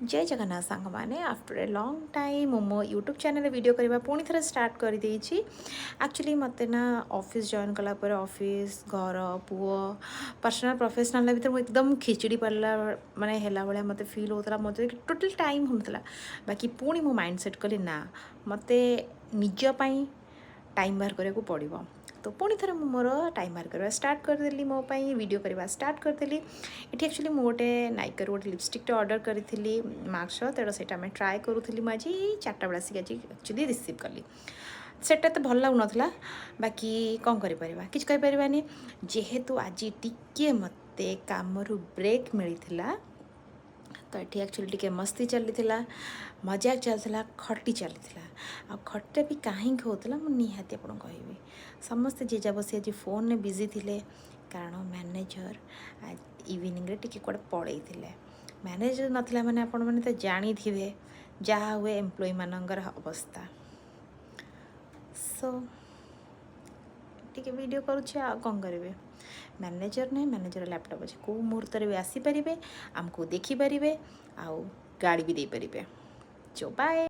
जय जगन्नाथ सांग मैंने आफ्टर ए लॉन्ग टाइम मो यूट्यूब चैनल वीडियो करवा पुणी थे स्टार्ट कर देइछि। एक्चुअली मत ना ऑफिस जॉइन कलापर ऑफिस घर पुओ पर्सनल प्रोफेशनल भर मुझे एकदम खिचड़ी पड़ला माने हेला भाया मत फिल होता मत टोटल टाइम होता। बाकी पुणी मो माइंड सेट कली ना मत निजपाई टाइम बाहर करने को पड़ो। तो पुणी थे मोर टाइम बाहर करवा स्टार्ट करदेली मोपाई वीडियो करवा स्टार्ट करदेली। ये एक्चुअली मु गोटे नाइकर गोटे लिपस्टिकटे ऑर्डर करी मार्क्स तेणु से ट्राए करूली मुझे 4टा बेला आसिक आज एक्चुअली रिसीव कली। सेटा तो भल लगुन बाकी कौन करें किसी जेहेतु आज टिके मत काम ब्रेक मिलता तो ये एक्चुअली टी मस्ती चली मजाक चलता खटी चली आ खटा भी कहीं होता मुझे निहाती आपको कहबी समस्ते जे जब बसी आज फोन में बिजी थे कारण मैनेजर इवनिंग टी कड़े पड़े मैनेजर नाला मैंने आपण मैंने तो जानी थे जहाँ हुए एम्प्लॉय मानकर अवस्था। सो टी वीडियो करुच्छे आ कौन करेंगे मैनेजर नहीं मैनेजर लैपटॉप अच्छे कौ मुहूर्त भी आसीपारे आमको देखिपारे आउ गाड़ी भी दे पारे। जो बाय।